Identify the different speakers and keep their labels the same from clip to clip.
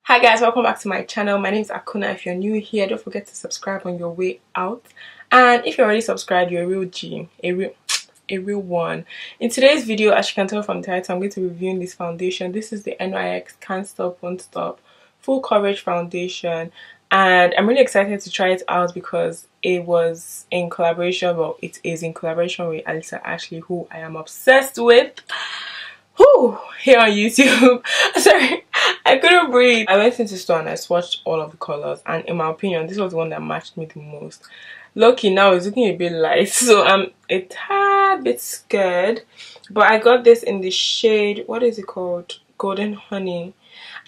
Speaker 1: Hi guys, welcome back to my channel. My name is Akunna. If you're new here, don't forget to subscribe on your way out. And if you're already subscribed, you're a real G, a real one. In today's video, as you can tell from the title, I'm going to be reviewing this foundation. This is the NYX Can't Stop Won't Stop Full Coverage Foundation, and I'm really excited to try it out because it was in collaboration, well, it is in collaboration with Alissa Ashley, who I am obsessed with. Here on YouTube. Sorry, I couldn't breathe. I went into the store and I swatched all of the colors, and in my opinion, this was the one that matched me the most. Lucky now it's looking a bit light, so I'm a tad bit scared. But I got this in the shade, what is it called? Golden Honey.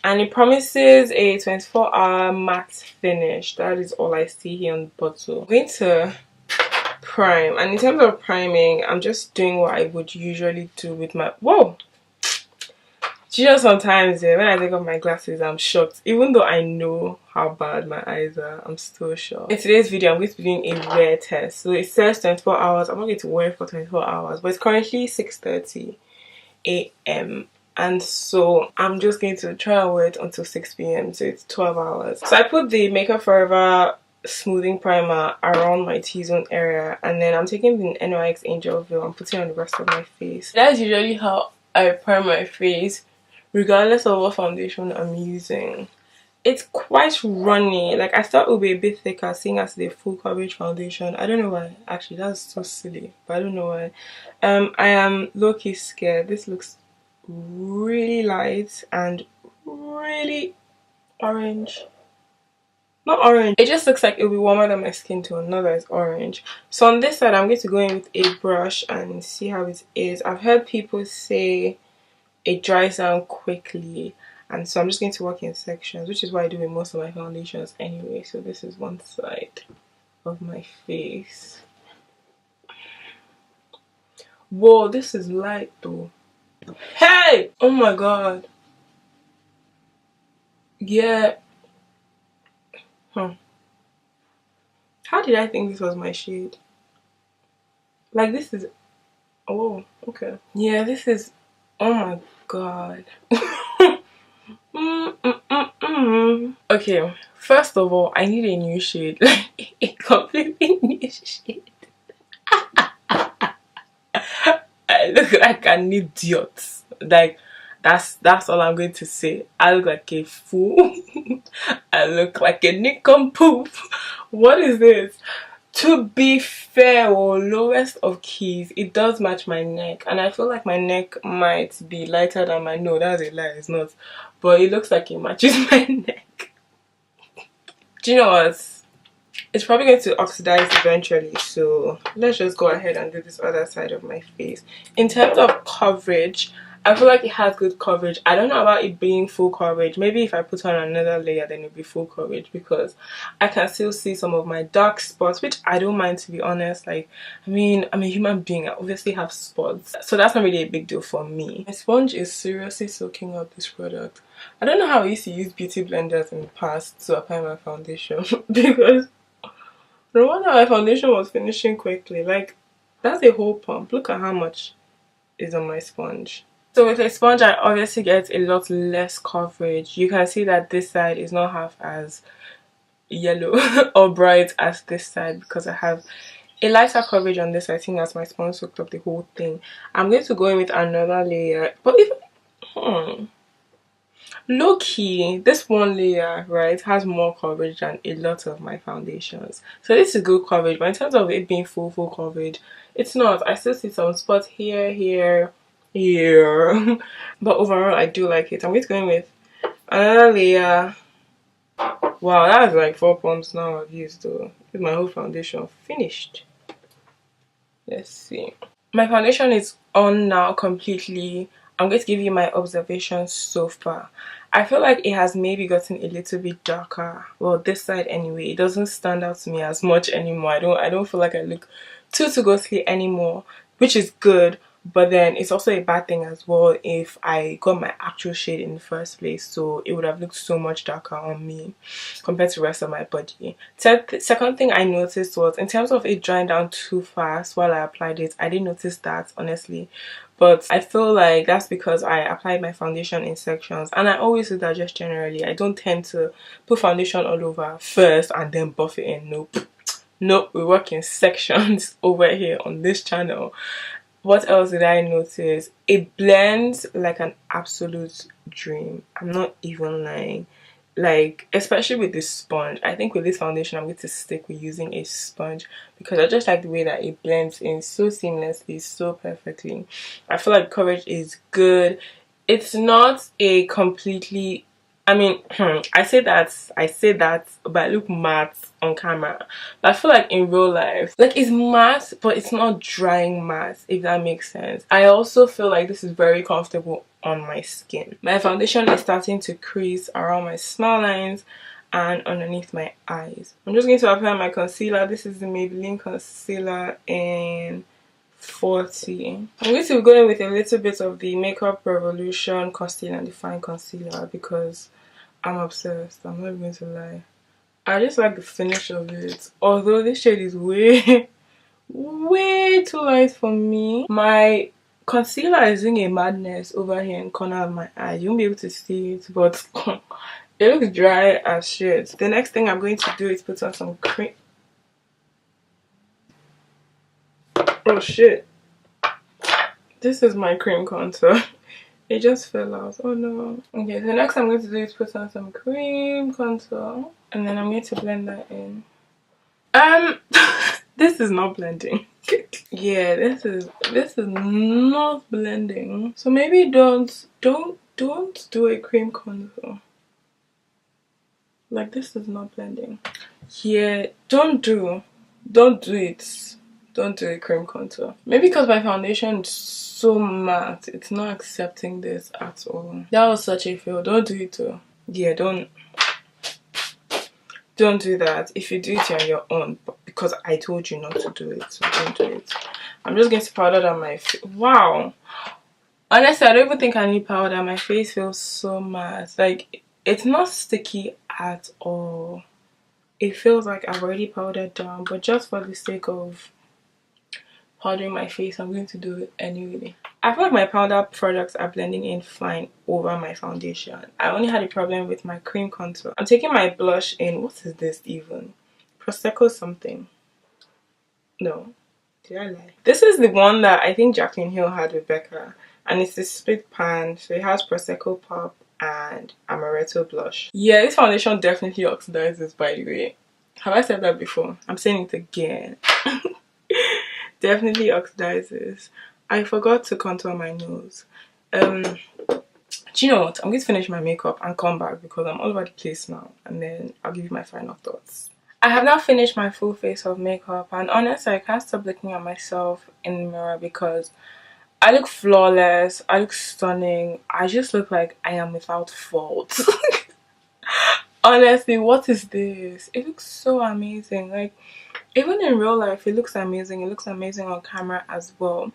Speaker 1: And it promises a 24-hour matte finish. That is all I see here on the bottle. I'm going to prime, and in terms of priming, I'm just doing what I would usually do with my sometimes when I take off my glasses I'm shocked, even though I know how bad my eyes are. I'm still shocked. In today's video I'm going to be doing a wear test. So it says 24 hours. I'm not going to wear it for 24 hours, but it's currently 6:30 a.m. and so I'm just going to try and wear it until 6 p.m. so it's 12 hours. So I put the Makeup Forever smoothing primer around my T-zone area, and then I'm taking the NYX Angel Veil and putting it on the rest of my face. That's usually how I prime my face, regardless of what foundation I'm using. It's quite runny. Like, I thought it would be a bit thicker seeing as the full coverage foundation. I don't know why. Actually, that's so silly, but I don't know why. I am low-key scared. This looks really light and really orange. Not orange. It just looks like it'll be warmer than my skin tone, not that it's orange. So on this side, I'm going to go in with a brush and see how it is. I've heard people say it dries down quickly, and so I'm just going to work in sections, which is what I do with most of my foundations anyway. So this is one side of my face. Whoa, this is light though. Hey! Oh my god. Yeah. How did I think this was my shade? Like, this is... oh, okay. Yeah, this is... oh my god. Okay, first of all, I need a new shade. Like, a completely new shade. I look like an idiot. Like, that's all I'm going to say. I look like a fool. I look like a nincompoop. What is this? To be fair, lowest of keys, it does match my neck, and I feel like my neck might be lighter than my... no, that's a lie, it's not. But it looks like it matches my neck. Do you know what? It's probably going to oxidize eventually, so let's just go ahead and do this other side of my face. In terms of coverage, I feel like it has good coverage. I don't know about it being full coverage. Maybe if I put on another layer then it'll be full coverage, because I can still see some of my dark spots, which I don't mind, to be honest. Like, I mean, I'm a human being. I obviously have spots, so that's not really a big deal for me. My sponge is seriously soaking up this product. I don't know how I used to use beauty blenders in the past to apply my foundation because no wonder my foundation was finishing quickly. Like, that's a whole pump. Look at how much is on my sponge. So with a sponge, I obviously get a lot less coverage. You can see that this side is not half as yellow or bright as this side because I have a lighter coverage on this. I think that's my sponge soaked up the whole thing. I'm going to go in with another layer, but if low key, this one layer, right, has more coverage than a lot of my foundations. So this is good coverage, but in terms of it being full coverage, it's not. I still see some spots here. But overall, I do like it. I'm going to go in with another layer. Wow, that's like 4 pumps now I've used though. With my whole foundation finished. Let's see. My foundation is on now completely. I'm going to give you my observations so far. I feel like it has maybe gotten a little bit darker. Well, this side anyway. It doesn't stand out to me as much anymore. I don't feel like I look too ghostly anymore, which is good. But then it's also a bad thing as well if I got my actual shade in the first place, so it would have looked so much darker on me compared to the rest of my body. Second thing I noticed was in terms of it drying down too fast while I applied it. I didn't notice that, honestly, but I feel like that's because I applied my foundation in sections, and I always do that just generally. I don't tend to put foundation all over first and then buff it in. Nope, we work in sections over here on this channel. What else did I notice? It blends like an absolute dream. I'm not even lying. Like, especially with this sponge, I think with this foundation I'm going to stick with using a sponge, because I just like the way that it blends in so seamlessly, so perfectly. I feel like coverage is good. It's not a completely, I mean, I say that, but I look matte on camera. But I feel like in real life, like, it's matte, but it's not drying matte, if that makes sense. I also feel like this is very comfortable on my skin. My foundation is starting to crease around my smile lines and underneath my eyes. I'm just going to apply my concealer. This is the Maybelline concealer in 40. I'm going to be going with a little bit of the Makeup Revolution Conceal and Define Concealer because I'm obsessed. I'm not going to lie. I just like the finish of it. Although this shade is way too light for me. My concealer is doing a madness over here in the corner of my eye. You won't be able to see it, but it looks dry as shit. The next thing I'm going to do is put on some cream. Oh shit. This is my cream contour. It just fell out. Oh no. Okay, the next I'm going to do is put on some cream contour. And then I'm going to blend that in. This is not blending. Yeah, this is not blending. So maybe don't do a cream contour. Like, this is not blending. Yeah, don't do it. Don't do a cream contour. Maybe because my foundation is so matte, it's not accepting this at all. That was such a fail. Don't do it too. Yeah, don't do that. If you do it, you're on your own, because I told you not to do it, so don't do it. I'm just going to powder down my face. Wow, honestly, I don't even think I need powder. My face feels so matte. Like, it's not sticky at all. It feels like I've already powdered down, but just for the sake of powdering my face, I'm going to do it anyway. I feel like my powder products are blending in fine over my foundation. I only had a problem with my cream contour. I'm taking my blush in. What is this even? Prosecco something. No, did I lie? This is the one that I think Jaclyn Hill had with Becca, and it's a split pan, so it has Prosecco Pop and Amaretto blush. Yeah, this foundation definitely oxidizes, by the way. Have I said that before? I'm saying it again. Definitely oxidizes. I forgot to contour my nose. Do you know what? I'm going to finish my makeup and come back because I'm all over the place now, and then I'll give you my final thoughts. I have now finished my full face of makeup, and honestly, I can't stop looking at myself in the mirror because I look flawless, I look stunning, I just look like I am without fault. Honestly, what is this? It looks so amazing. Like, even in real life, it looks amazing. It looks amazing on camera as well.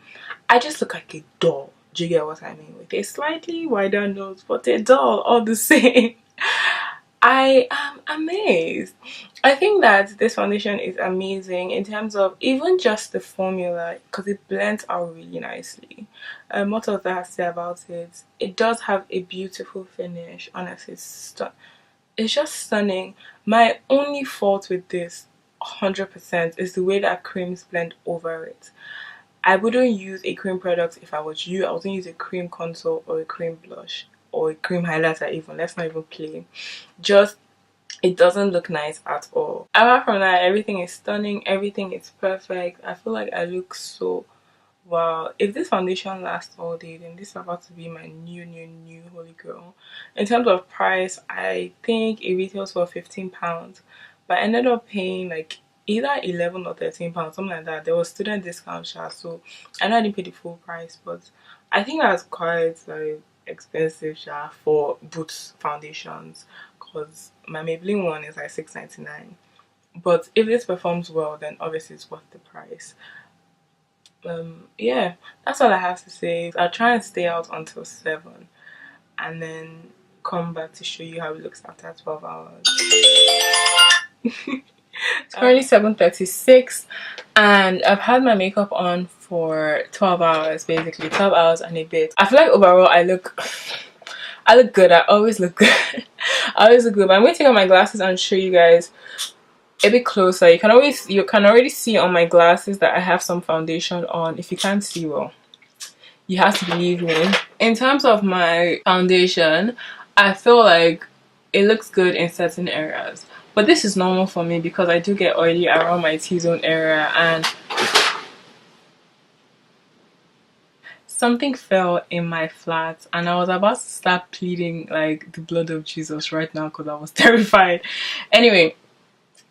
Speaker 1: I just look like a doll. Do you get what I mean? With a slightly wider nose, but a doll all the same. I am amazed. I think that this foundation is amazing in terms of even just the formula, because it blends out really nicely. What else do I have to say about it? It does have a beautiful finish. Honestly, it's just stunning. My only fault with this 100% is the way that creams blend over it. I wouldn't use a cream product if I was you. I wouldn't use a cream contour or a cream blush or a cream highlighter even. Let's not even play. Just, it doesn't look nice at all. Apart from that, everything is stunning. Everything is perfect. I feel like I look so wow. If this foundation lasts all day, then this is about to be my new holy grail. In terms of price, I think it retails for £15, but I ended up paying like either 11 or 13 pounds, something like that. There was student discount, so I know I didn't pay the full price, but I think that's quite like expensive for Boots foundations, because my Maybelline one is like £6.99. But if this performs well, then obviously it's worth the price. Yeah, that's all I have to say. I'll try and stay out until 7 and then come back to show you how it looks after 12 hours. It's currently 7:36 and I've had my makeup on for 12 hours, basically 12 hours and a bit. I feel like overall I look good. I always look good. I always look good. But I'm going to take out my glasses and show you guys a bit closer. You can already see on my glasses that I have some foundation on. If you can't see, well, you have to believe me. In terms of my foundation, I feel like it looks good in certain areas, but this is normal for me because I do get oily around my T-zone area, and something fell in my flat and I was about to start pleading like the blood of Jesus right now because I was terrified. Anyway,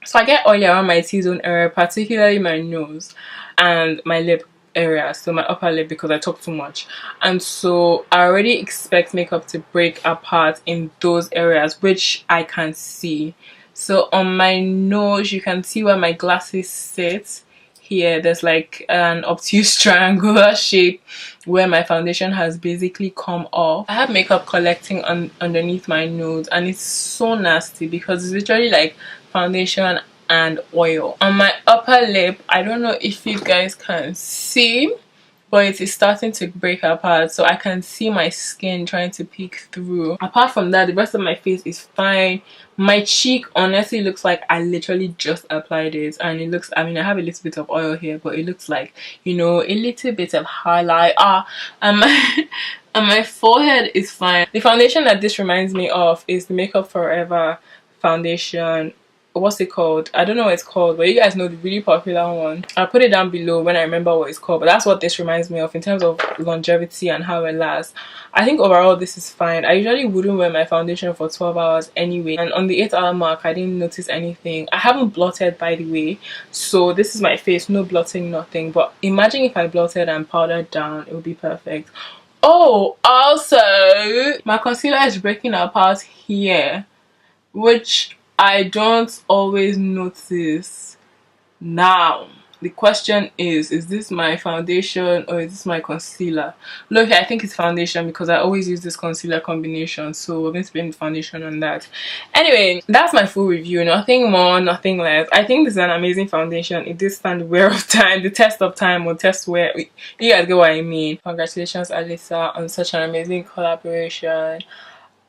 Speaker 1: so I get oily around my T-zone area, particularly my nose and my lip area, so my upper lip, because I talk too much. And so I already expect makeup to break apart in those areas, which I can see. So on my nose, you can see where my glasses sit. Here, there's like an obtuse triangular shape where my foundation has basically come off. I have makeup collecting underneath my nose and it's so nasty because it's literally like foundation and oil. On my upper lip, I don't know if you guys can see, but it is starting to break apart, so I can see my skin trying to peek through. Apart from that, the rest of my face is fine. My cheek honestly looks like I literally just applied it, and it looks, I mean, I have a little bit of oil here, but it looks like, you know, a little bit of highlight. And my and my forehead is fine. The foundation that this reminds me of is the Makeup Forever foundation. What's it called? I don't know what it's called, but you guys know the really popular one. I'll put it down below when I remember what it's called, but that's what this reminds me of in terms of longevity and how it lasts. I think overall this is fine. I usually wouldn't wear my foundation for 12 hours anyway, and on the 8-hour mark I didn't notice anything. I haven't blotted, by the way, so this is my face, no blotting, nothing. But imagine if I blotted and powdered down, it would be perfect. Oh, also my concealer is breaking apart here, which I don't always notice. Now the question is this my foundation or is this my concealer? Look, I think it's foundation because I always use this concealer combination, so we're going to blame the foundation on that. Anyway, that's my full review. Nothing more, nothing less. I think this is an amazing foundation. It did stand the wear of time, the test of time, or test wear. You guys get what I mean. Congratulations, Alissa, on such an amazing collaboration.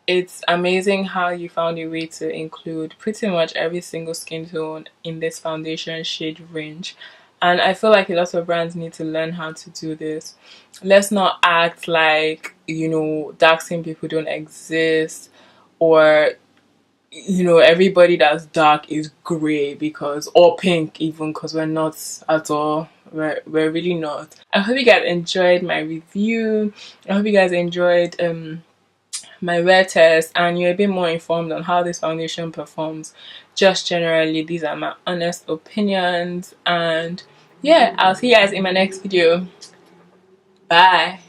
Speaker 1: It's amazing how you found a way to include pretty much every single skin tone in this foundation shade range, and I feel like a lot of brands need to learn how to do this. Let's not act like, you know, dark skin people don't exist, or, you know, everybody that's dark is grey, because, or pink even, because we're not at all. We're really not. I hope you guys enjoyed my review. I hope you guys enjoyed my wear test and you're a bit more informed on how this foundation performs. Just generally, these are my honest opinions, and yeah, I'll see you guys in my next video. Bye.